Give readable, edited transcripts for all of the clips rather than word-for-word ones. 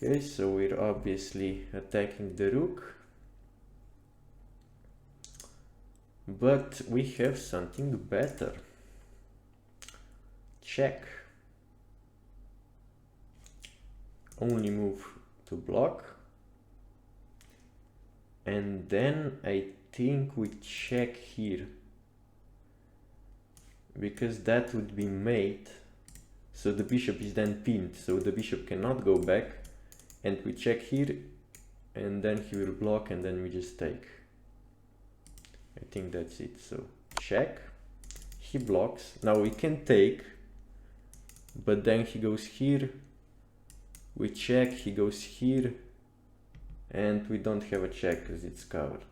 Okay, so we're obviously attacking the rook. But we have something better. Check. Only move to block. And then I think we check here. Because that would be mate. So the bishop is then pinned. So the bishop cannot go back. And we check here. And then he will block and then we just take. I think that's it. So check. He blocks. Now we can take. But then he goes here. We check. He goes here. And we don't have a check because it's covered.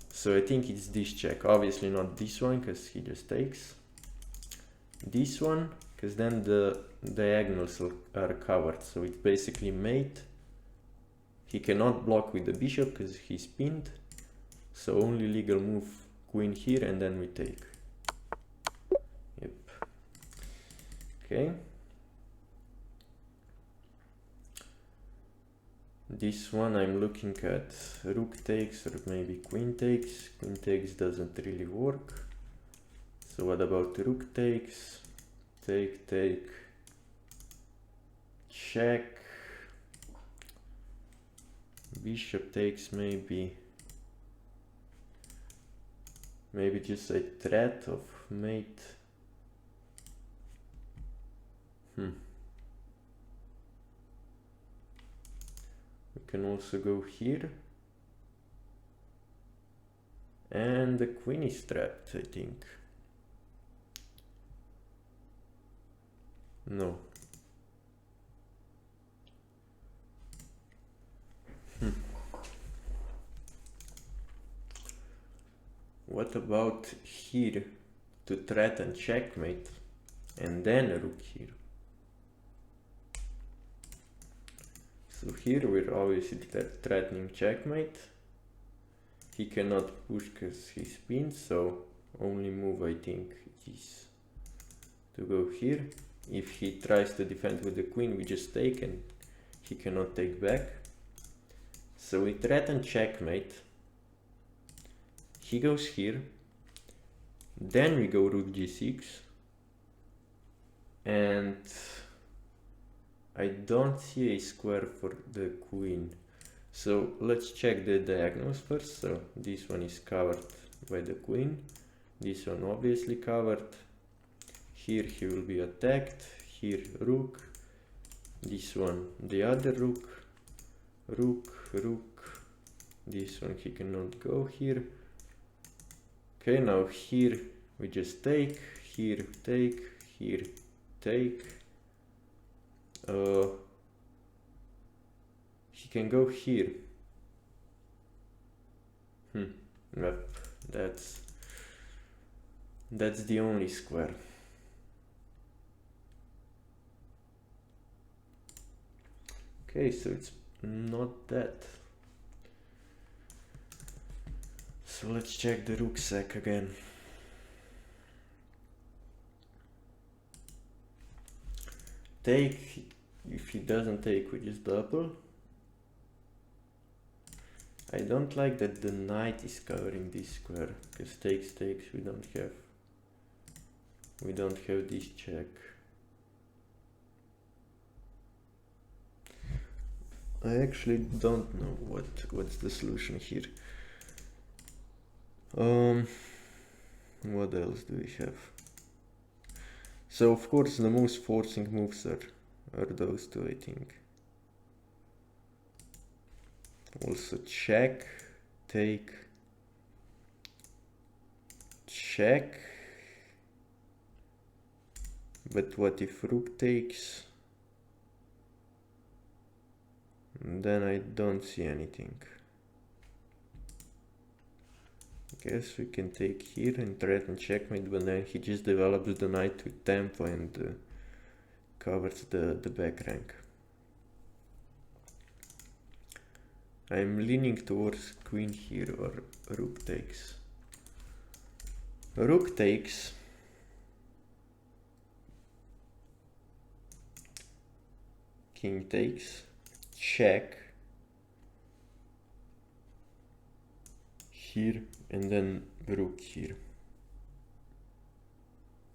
So I think it's this check. Obviously not this one because he just takes. This one because then the diagonals are covered. So it's basically mate. He cannot block with the bishop because he's pinned. So only legal move queen here and then we take. Yep. Okay. This one I'm looking at rook takes or maybe queen takes. Queen takes doesn't really work. So what about rook takes? Take, take, check. Bishop takes maybe just a threat of mate. We can also go here. And the queen is trapped, I think. No. What about here to threaten checkmate and then a rook here? So here we're obviously threatening checkmate. He cannot push because he's pinned, so only move I think is to go here. If he tries to defend with the queen, we just take and he cannot take back. So we threaten checkmate. He goes here. Then we go rook g6. And I don't see a square for the queen. So let's check the diagonals first. So this one is covered by the queen. This one obviously covered. Here he will be attacked. Here rook. This one the other rook. Rook, rook. This one he cannot go here. Okay, now here we just take. Here take. Here take. He can go here. Yep, that's the only square. Okay, so it's not that. So let's check the rook sack again. Take. If he doesn't take, we just double. I don't like that the knight is covering this square, because takes, we don't have this check. I actually don't know what's the solution here. What else do we have? So of course the most forcing moves are those two, I think. Also check, take, check. But what if rook takes? Then I don't see anything. Guess we can take here and threaten checkmate, but then he just develops the knight with tempo and covers the back rank. I'm leaning towards queen here or rook takes. Rook takes. king takes, check here, and then rook here.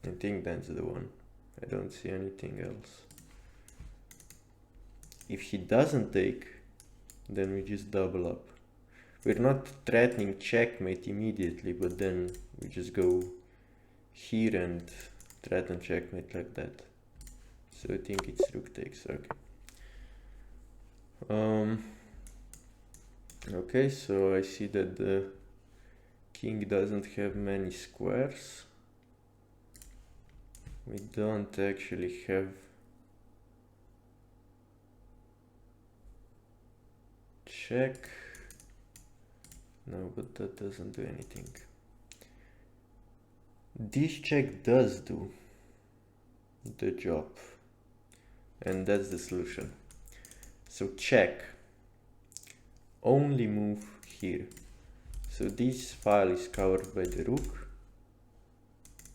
I think that's the one. I don't see anything else. If he doesn't take, then we just double up. We're not threatening checkmate immediately, but then we just go here and threaten checkmate like that. So I think it's rook takes, okay. Okay, so I see that the king doesn't have many squares. We don't actually have check. No, but that doesn't do anything. This check does do the job, and that's the solution. So check, only move here. So this file is covered by the rook.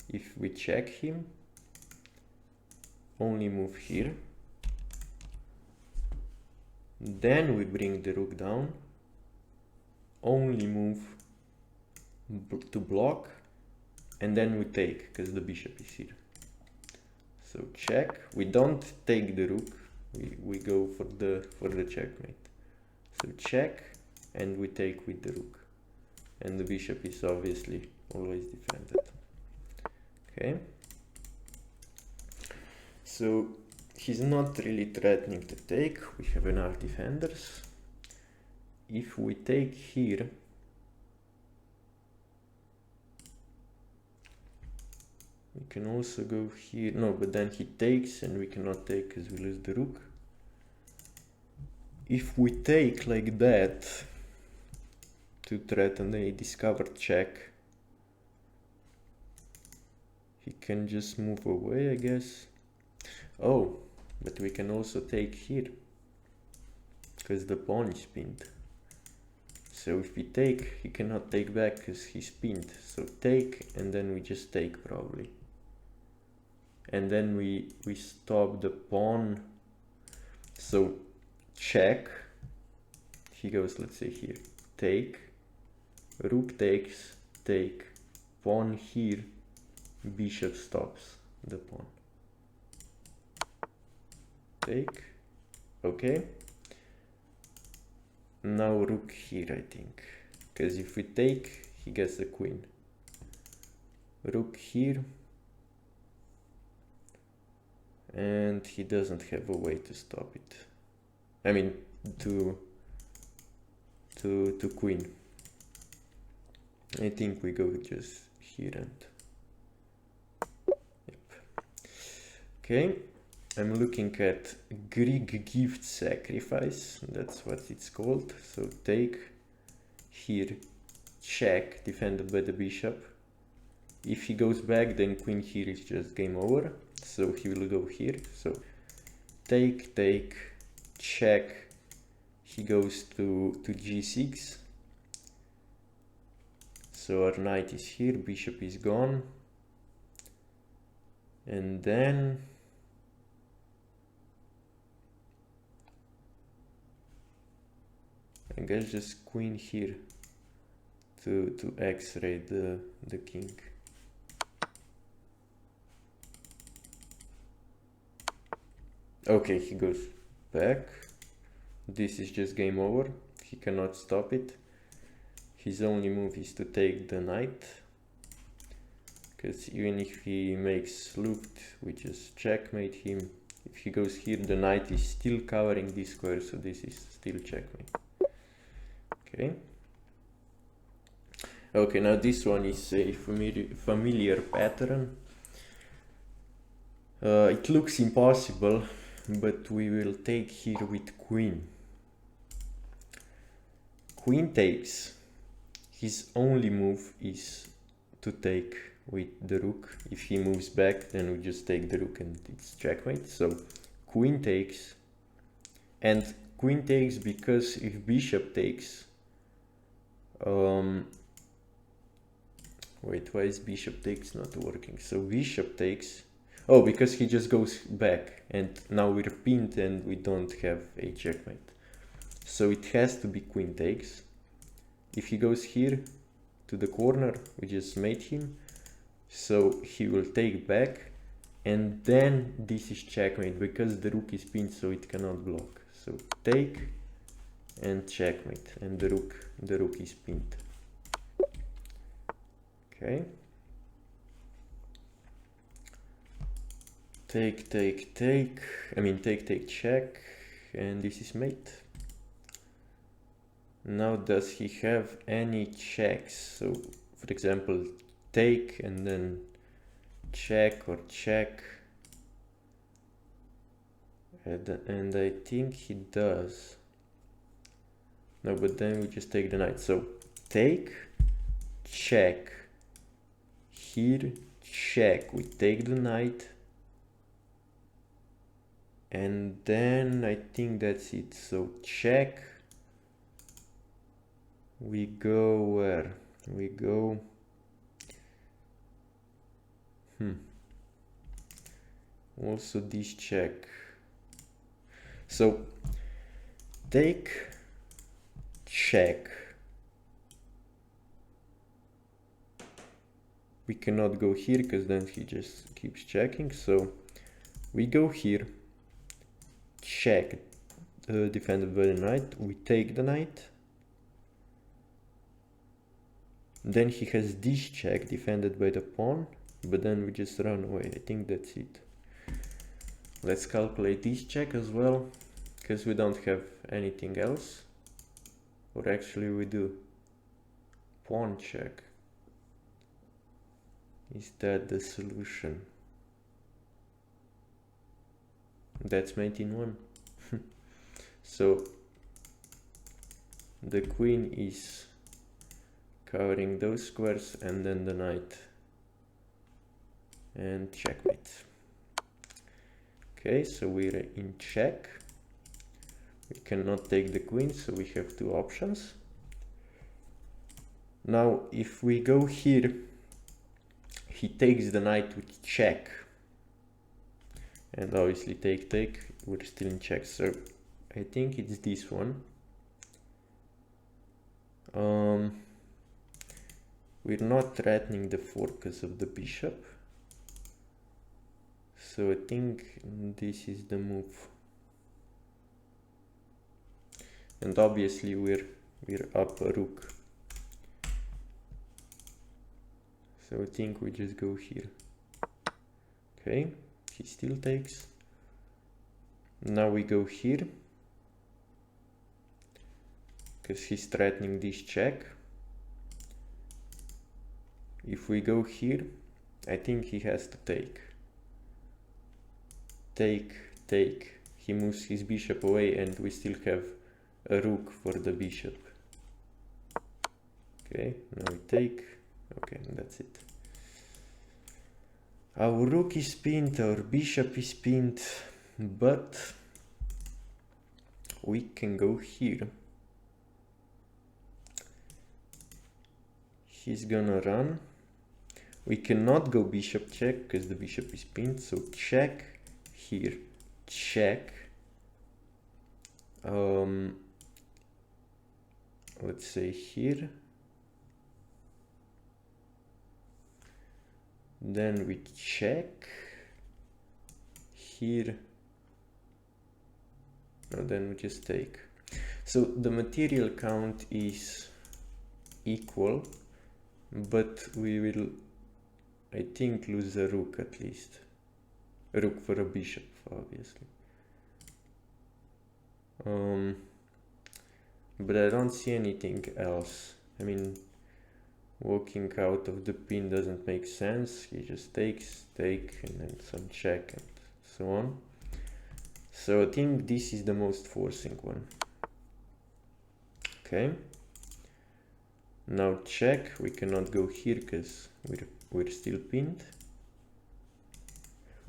If we check him, only move here. Then we bring the rook down, only move to block, and then we take, because the bishop is here. So check, we don't take the rook, we go for the checkmate. So check, and we take with the rook. And the bishop is obviously always defended. Okay. So he's not really threatening to take, we have enough defenders. If we take here, we can also go here. No, but then he takes and we cannot take because we lose the rook. If we take like that to threaten a discovered check, he can just move away, I guess. Oh, but we can also take here because the pawn is pinned. So if we take, he cannot take back because he's pinned. So take, and then we just take probably. And then we stop the pawn. So check, he goes, let's say here, take, rook takes, take, pawn here, bishop stops the pawn. Take, okay. Now rook here, I think, because if we take, he gets the queen. Rook here, and he doesn't have a way to stop it. I mean, to queen. I think we go just here and yep. Okay. I'm looking at Greek gift sacrifice, that's what it's called. So take here, check, defended by the bishop. If he goes back, then queen here is just game over. So he will go here. So take, take, check. He goes to g6. So our knight is here, bishop is gone. And then I guess just queen here to x-ray the king. Okay, he goes back. This is just game over. He cannot stop it. His only move is to take the knight. Because even if he makes looped, we just checkmate him. If he goes here, the knight is still covering this square, so this is still checkmate. Okay. Okay, now this one is a familiar pattern. It looks impossible, but we will take here with queen. Queen takes. His only move is to take with the rook. If he moves back, then we just take the rook and it's checkmate. So queen takes, and queen takes because if bishop takes, wait, why is bishop takes not working? So bishop takes, Oh, because he just goes back, and now we're pinned and we don't have a checkmate. So it has to be queen takes. If he goes here to the corner, we just mate him, so he will take back, and then this is checkmate because the rook is pinned, so it cannot block. So take and checkmate, and the rook is pinned. Okay. Take, take, take. I mean take, take, check, and this is mate. Now, does he have any checks? So, for example, take and then check or check. And I think he does. No, but then we just take the knight. So, take, check. Here, check. We take the knight. And then I think that's it. So, check. We go where? We go... Also this check. So, take, check. We cannot go here because then he just keeps checking. So, we go here. Check. Defended by the knight. We take the knight. Then he has this check defended by the pawn, but then we just run away. I think that's it. Let's calculate this check as well, because we don't have anything else. Or actually we do. Pawn check. Is that the solution? That's mate in one. So the queen is covering those squares, and then the knight, and checkmate. Okay, so we're in check. We cannot take the queen, so we have two options. Now, if we go here, he takes the knight with check, and obviously take, we're still in check. So I think it's this one. We're not threatening the fork of the bishop. So I think this is the move. And obviously we're up a rook. So I think we just go here. Okay, he still takes. Now we go here, because he's threatening this check. If we go here, I think he has to take. Take, take. He moves his bishop away and we still have a rook for the bishop. Okay, now we take. Okay, that's it. Our rook is pinned, our bishop is pinned, but we can go here. He's gonna run. We cannot go bishop check because the bishop is pinned, so check here, check. Let's say here. Then we check here. No, then we just take. So the material count is equal, but we will, I think, lose a rook at least. A rook for a bishop, obviously. But I don't see anything else. I mean, walking out of the pin doesn't make sense. He just takes, take, and then some check and so on. So I think this is the most forcing one. Okay. Now check. We cannot go here because we're still pinned.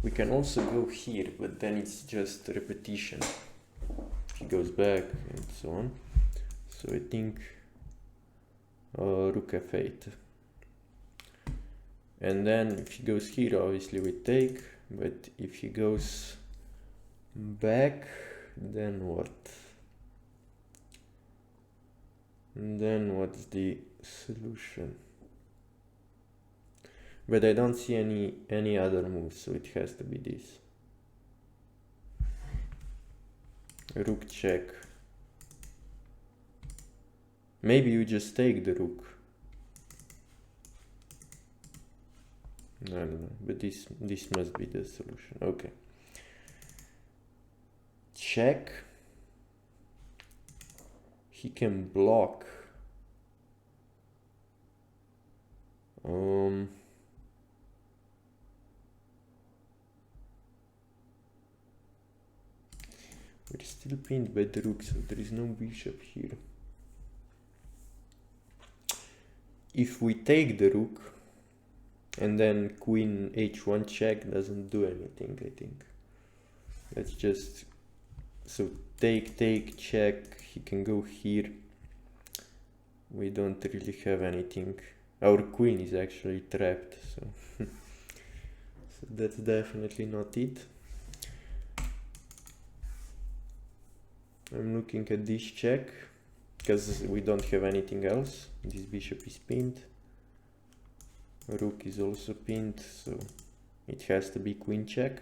We can also go here, but then it's just repetition. He goes back and so on. So I think rook f8. And then if he goes here, obviously we take. But if he goes back, then what? Then what's the solution? But I don't see any other moves, so it has to be this. Rook check. Maybe you just take the rook. I don't know, but this must be the solution. Okay. Check. He can block. We're still pinned by the rook, so there is no bishop here. If we take the rook, and then queen h1 check doesn't do anything, I think. Let's just... So take, check, he can go here. We don't really have anything. Our queen is actually trapped, so... so that's definitely not it. I'm looking at this check, because we don't have anything else. This bishop is pinned. Rook is also pinned, so it has to be queen check.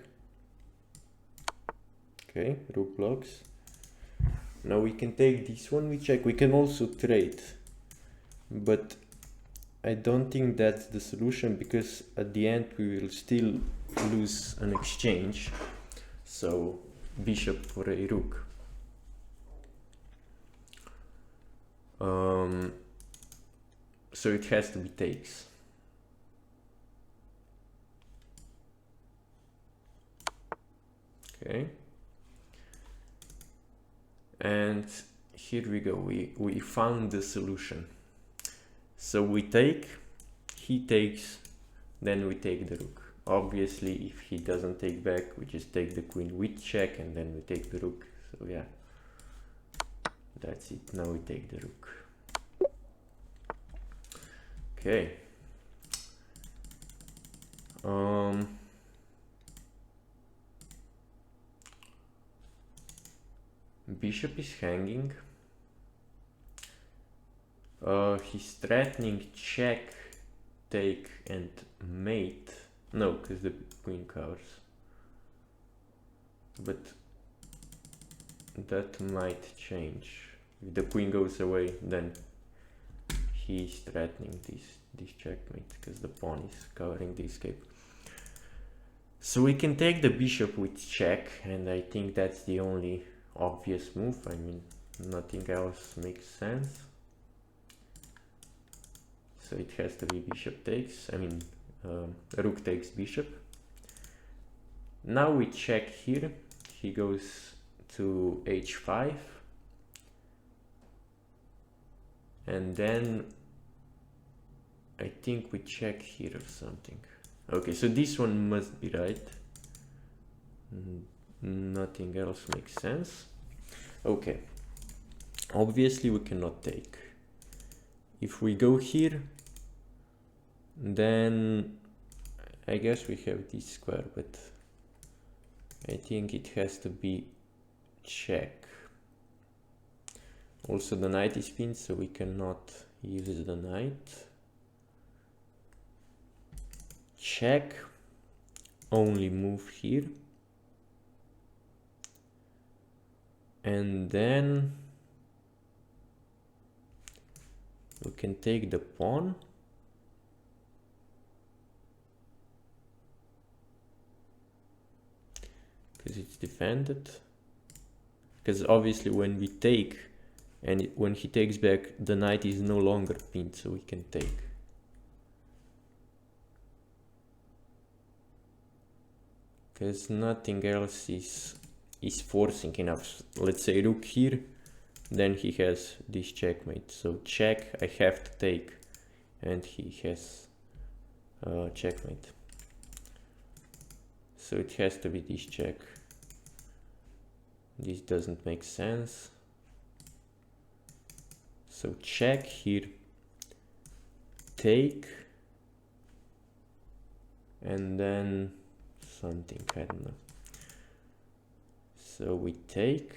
Okay, rook blocks. Now we can take this one, we check. We can also trade, but I don't think that's the solution, because at the end we will still lose an exchange. So bishop for a rook. So it has to be takes. Okay. And here we go. We found the solution. So we take, he takes, then we take the rook. Obviously, if he doesn't take back, we just take the queen with check, and then we take the rook. So yeah, that's it. Now we take the rook. Okay. Bishop is hanging. He's threatening check, take, and mate. No, because the queen covers. But that might change. If the queen goes away, then he's threatening this checkmate, because the pawn is covering the escape. So we can take the bishop with check, and I think that's the only obvious move. I mean, nothing else makes sense. So it has to be bishop takes, I mean rook takes bishop. Now we check here, he goes to h5, and then I think we check here or something. Okay, so this one must be right. Nothing else makes sense. Okay, obviously we cannot take. If we go here, then I guess we have this square, but I think it has to be check. Also the knight is pinned, so we cannot use the knight. Check, only move here. And then we can take the pawn. Because it's defended. Because obviously when we take, and when he takes back, the knight is no longer pinned, so we can take. Because nothing else is forcing enough. Let's say rook here, then he has this checkmate. So check, I have to take, and he has checkmate. So it has to be this check. This doesn't make sense. So check here, take, and then something, I don't know. So we take,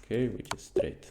okay, we just straight.